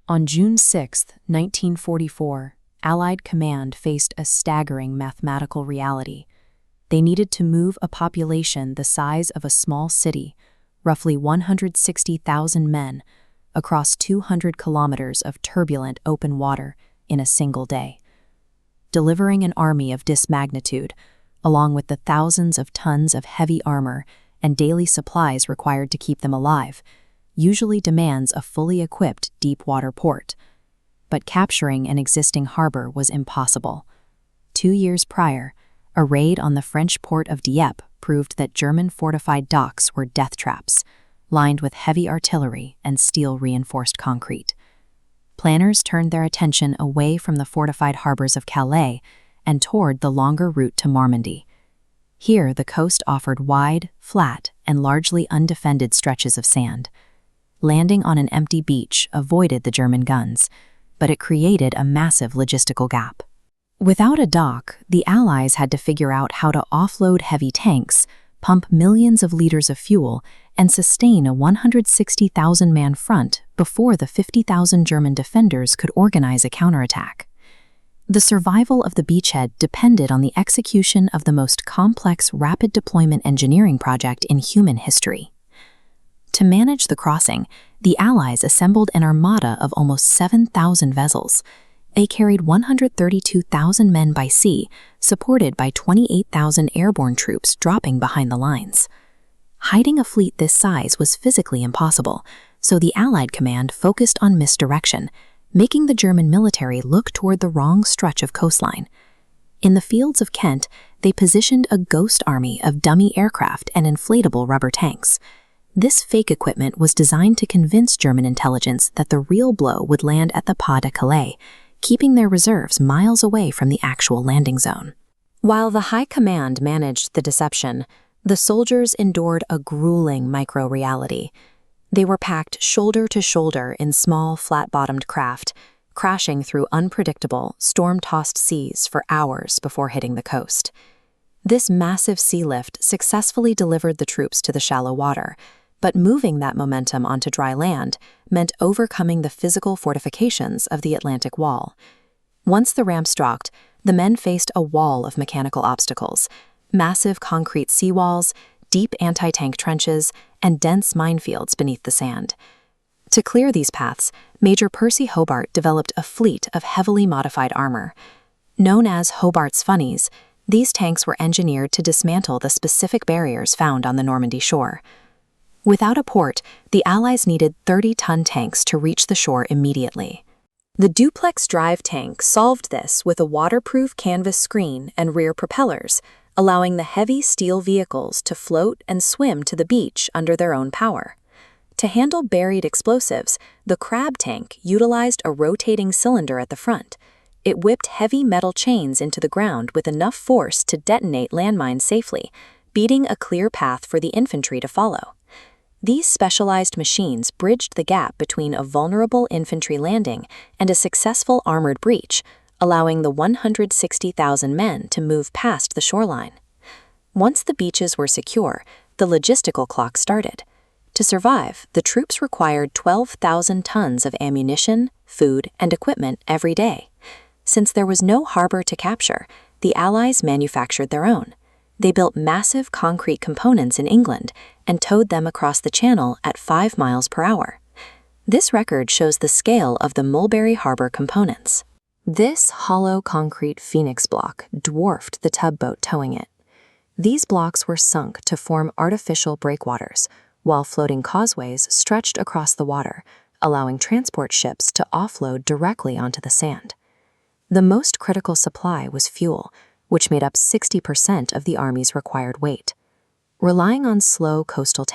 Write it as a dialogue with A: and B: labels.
A: On June 6, 1944, Allied command faced a staggering mathematical reality. They needed to move a population the size of a small city, roughly 160,000 men, across 200 kilometers of turbulent open water in a single day. Delivering an army of this magnitude, along with the thousands of tons of heavy armor and daily supplies required to keep them alive, usually demands a fully equipped deep-water port. But capturing an existing harbor was impossible. 2 years prior, a raid on the French port of Dieppe proved that German-fortified docks were death traps, lined with heavy artillery and steel-reinforced concrete. Planners turned their attention away from the fortified harbors of Calais and toward the longer route to Normandy. Here, the coast offered wide, flat, and largely undefended stretches of sand. Landing on an empty beach avoided the German guns, but it created a massive logistical gap. Without a dock, the Allies had to figure out how to offload heavy tanks, pump millions of liters of fuel, and sustain a 160,000-man front before the 50,000 German defenders could organize a counterattack. The survival of the beachhead depended on the execution of the most complex rapid deployment engineering project in human history. To manage the crossing, the Allies assembled an armada of almost 7,000 vessels. They carried 132,000 men by sea, supported by 28,000 airborne troops dropping behind the lines. Hiding a fleet this size was physically impossible, so the Allied command focused on misdirection, making the German military look toward the wrong stretch of coastline. In the fields of Kent, they positioned a ghost army of dummy aircraft and inflatable rubber tanks. This fake equipment was designed to convince German intelligence that the real blow would land at the Pas de Calais, keeping their reserves miles away from the actual landing zone. While the High Command managed the deception, the soldiers endured a grueling micro-reality. They were packed shoulder to shoulder in small, flat-bottomed craft, crashing through unpredictable, storm-tossed seas for hours before hitting the coast. This massive sea lift successfully delivered the troops to the shallow water, but moving that momentum onto dry land meant overcoming the physical fortifications of the Atlantic Wall. Once the ramp stalked, the men faced a wall of mechanical obstacles: massive concrete seawalls, deep anti-tank trenches, and dense minefields beneath the sand. To clear these paths, Major Percy Hobart developed a fleet of heavily modified armor. Known as Hobart's Funnies, these tanks were engineered to dismantle the specific barriers found on the Normandy shore. Without a port, the Allies needed 30-ton tanks to reach the shore immediately. The duplex drive tank solved this with a waterproof canvas screen and rear propellers, allowing the heavy steel vehicles to float and swim to the beach under their own power. To handle buried explosives, the crab tank utilized a rotating cylinder at the front. It whipped heavy metal chains into the ground with enough force to detonate landmines safely, beating a clear path for the infantry to follow. These specialized machines bridged the gap between a vulnerable infantry landing and a successful armored breach, allowing the 160,000 men to move past the shoreline. Once the beaches were secure, the logistical clock started. To survive, the troops required 12,000 tons of ammunition, food, and equipment every day. Since there was no harbor to capture, the Allies manufactured their own. They built massive concrete components in England and towed them across the channel at 5 miles per hour. This record shows the scale of the Mulberry Harbor components. This hollow concrete phoenix block dwarfed the tugboat towing it. These blocks were sunk to form artificial breakwaters, while floating causeways stretched across the water, allowing transport ships to offload directly onto the sand. The most critical supply was fuel, which made up 60% of the Army's required weight. Relying on slow coastal